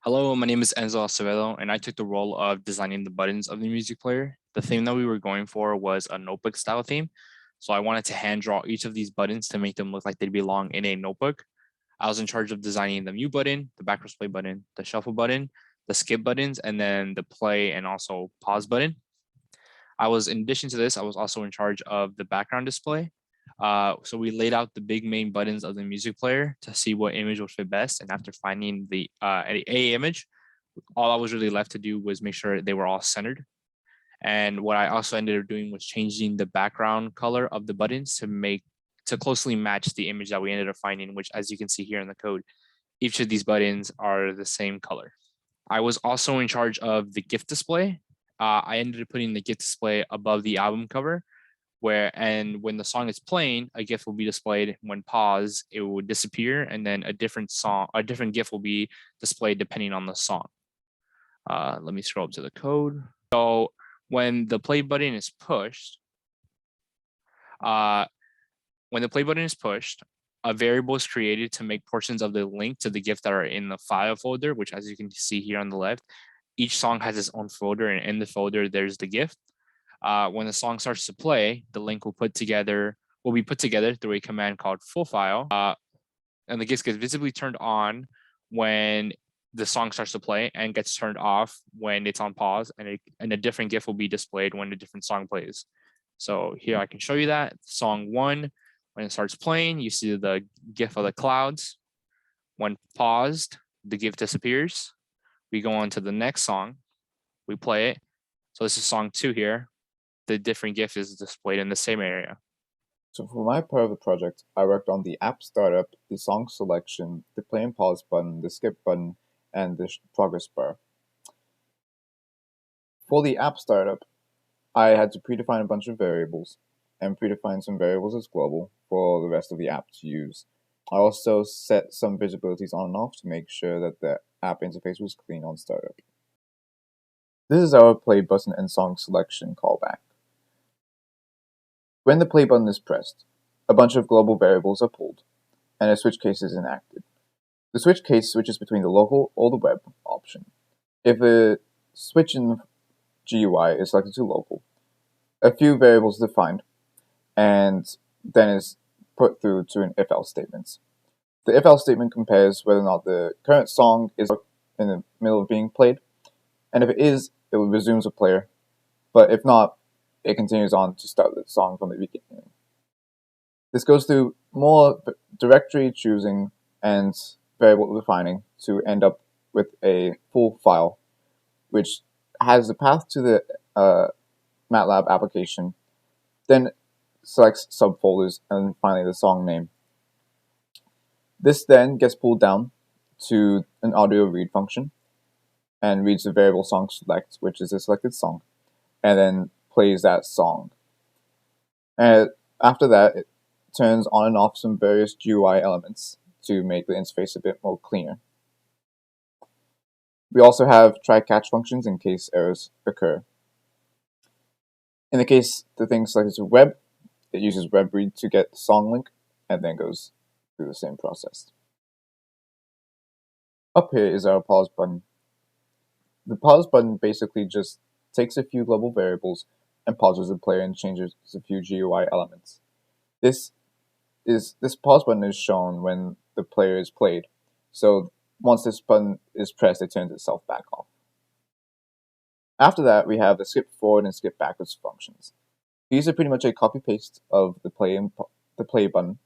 Hello, my name is Enzo Acevedo, and I took the role of designing the buttons of the music player. The theme that we were going for was a notebook style theme. So I wanted to hand draw each of these buttons to make them look like they belong in a notebook. I was in charge of designing the mute button, the backwards play button, the shuffle button, the skip buttons, and then the play and also pause button. In addition to this, I was also in charge of the background display. So we laid out the big main buttons of the music player to see what image would fit best. And after finding the A image, all I was really left to do was make sure they were all centered. And what I also ended up doing was changing the background color of the buttons to closely match the image that we ended up finding, which, as you can see here in the code, each of these buttons are the same color. I was also in charge of the gift display. I ended up putting the gift display above the album cover, and when the song is playing, a GIF will be displayed. When pause, it will disappear, and then a different GIF will be displayed depending on the song. Let me scroll up to the code. So when the play button is pushed, uh, a variable is created to make portions of the link to the GIF that are in the file folder, which, as you can see here on the left, each song has its own folder, and in the folder, there's the GIF. When the song starts to play, the link will be put together through a command called full file, and the GIF gets visibly turned on when the song starts to play and gets turned off when it's on pause, and a different GIF will be displayed when a different song plays. So here I can show you that. Song 1, when it starts playing, you see the GIF of the clouds. When paused, the GIF disappears. We go on to the next song, we play it. So this is song 2 here. The different GIF is displayed in the same area. So for my part of the project, I worked on the app startup, the song selection, the play and pause button, the skip button, and the progress bar. For the app startup, I had to predefine a bunch of variables and predefine some variables as global for the rest of the app to use. I also set some visibilities on and off to make sure that the app interface was clean on startup. This is our play button and song selection callback. When the play button is pressed, a bunch of global variables are pulled, and a switch case is enacted. The switch case switches between the local or the web option. If the switch in GUI is selected to local, a few variables are defined, and then is put through to an if-else statement. The if-else statement compares whether or not the current song is in the middle of being played, and if it is, it resumes a player, but if not, it continues on to start the song from the beginning. This goes through more directory choosing and variable defining to end up with a full file, which has the path to the MATLAB application, then selects subfolders, and finally the song name. This then gets pulled down to an audio read function and reads the variable song select, which is a selected song, and then plays that song. And after that, it turns on and off some various GUI elements to make the interface a bit more cleaner. We also have try-catch functions in case errors occur. In the case the thing selected to web, it uses web read to get the song link and then goes through the same process. Up here is our pause button. The pause button basically just takes a few global variables and pauses the player and changes a few GUI elements. This pause button is shown when the player is played, so once this button is pressed, it turns itself back off. After that, we have the skip forward and skip backwards functions. These are pretty much a copy-paste of the play button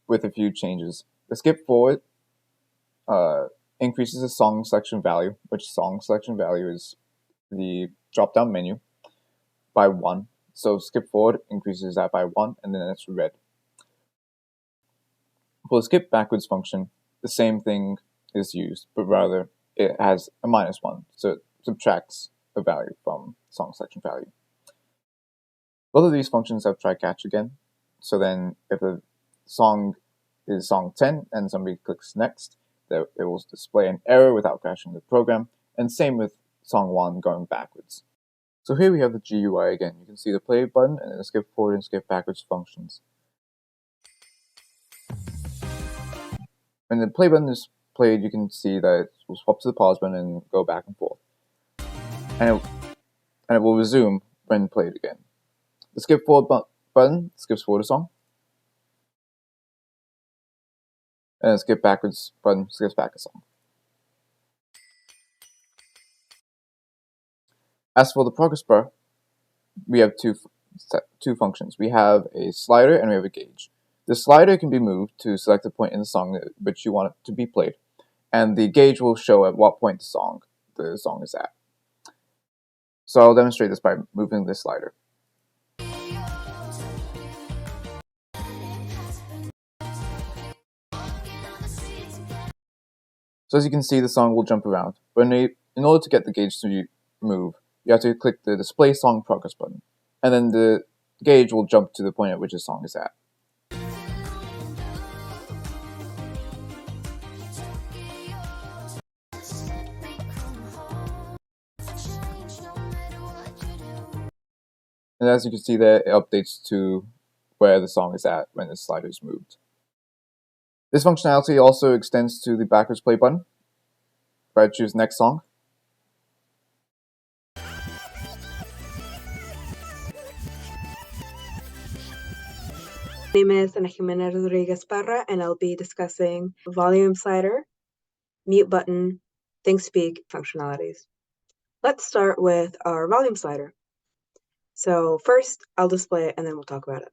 with a few changes. The skip forward increases the song selection value, which song selection value is the drop-down menu, by 1. So skip forward increases that by 1, and then it's red. For the skip backwards function, the same thing is used, but rather it has a -1, so it subtracts a value from song selection value. Both of these functions have try-catch again, so then if the song is song 10 and somebody clicks next, it will display an error without crashing the program, and same with song 1 going backwards. So here we have the GUI again. You can see the play button and the skip forward and skip backwards functions. When the play button is played, you can see that it will swap to the pause button and go back and forth. And it will resume when played again. The skip forward button skips forward a song. And the skip backwards button skips back a song. As for the progress bar, we have two functions. We have a slider and we have a gauge. The slider can be moved to select a point in the song which you want it to be played, and the gauge will show at what point the song is at. So I'll demonstrate this by moving this slider. So as you can see, the song will jump around, but in order to get the gauge to move, you have to click the Display Song Progress button, and then the gauge will jump to the point at which the song is at. And as you can see there, it updates to where the song is at when the slider is moved. This functionality also extends to the backwards play button. If I choose next song, My name is Ana Jimena Rodriguez Parra, and I'll be discussing volume slider, mute button, ThinkSpeak functionalities. Let's start with our volume slider. So first, I'll display it and then we'll talk about it.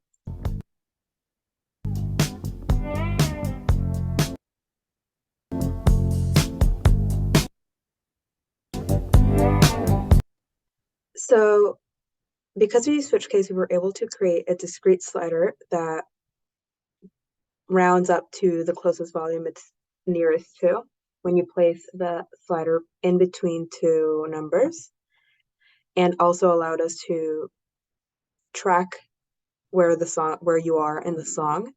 So because we use switch case, we were able to create a discrete slider that rounds up to the closest volume it's nearest to when you place the slider in between two numbers, and also allowed us to track where you are in the song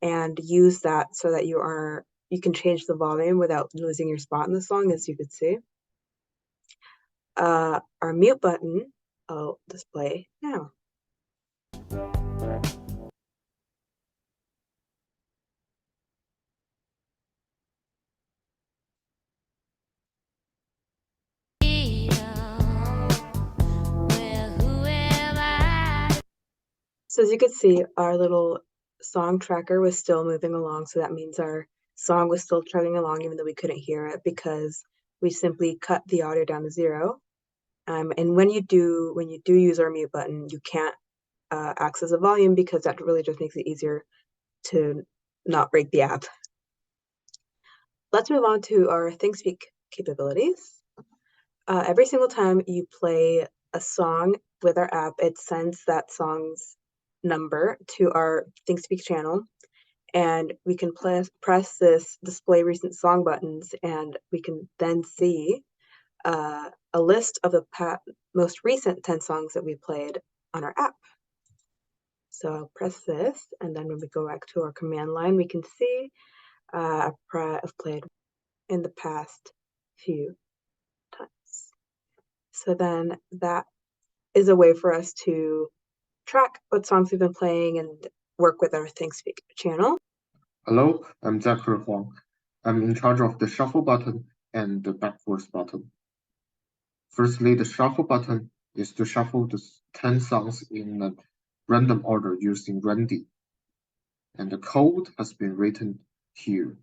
and use that so that you can change the volume without losing your spot in the song, as you could see. Our mute button I'll display now. So as you can see, our little song tracker was still moving along, so that means our song was still chugging along even though we couldn't hear it, because we simply cut the audio down to 0. And when you do use our mute button, you can't access the volume, because that really just makes it easier to not break the app. Let's move on to our ThinkSpeak capabilities. Every single time you play a song with our app, it sends that song's number to our ThinkSpeak channel, and we can press this display recent song buttons, and we can then see a list of the most recent 10 songs that we played on our app. So I'll press this, and then when we go back to our command line, we can see I've played in the past few times. So then that is a way for us to track what songs we've been playing and work with our ThinkSpeak channel. Hello, I'm Zachary Huang. I'm in charge of the shuffle button and the backwards button. Firstly, the shuffle button is to shuffle the 10 songs in a random order using Randy. And the code has been written here.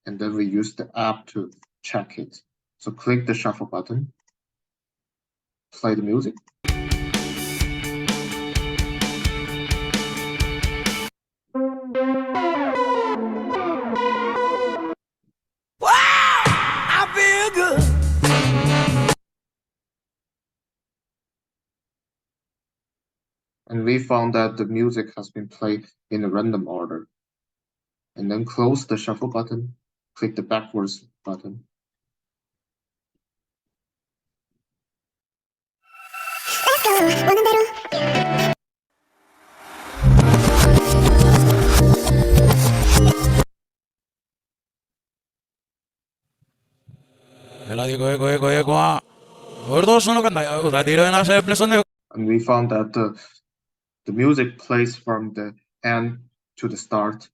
And then we use the app to check it. So click the shuffle button, play the music. And we found that the music has been played in a random order. And then close the shuffle button, click the backwards button. And we found that the music plays from the end to the start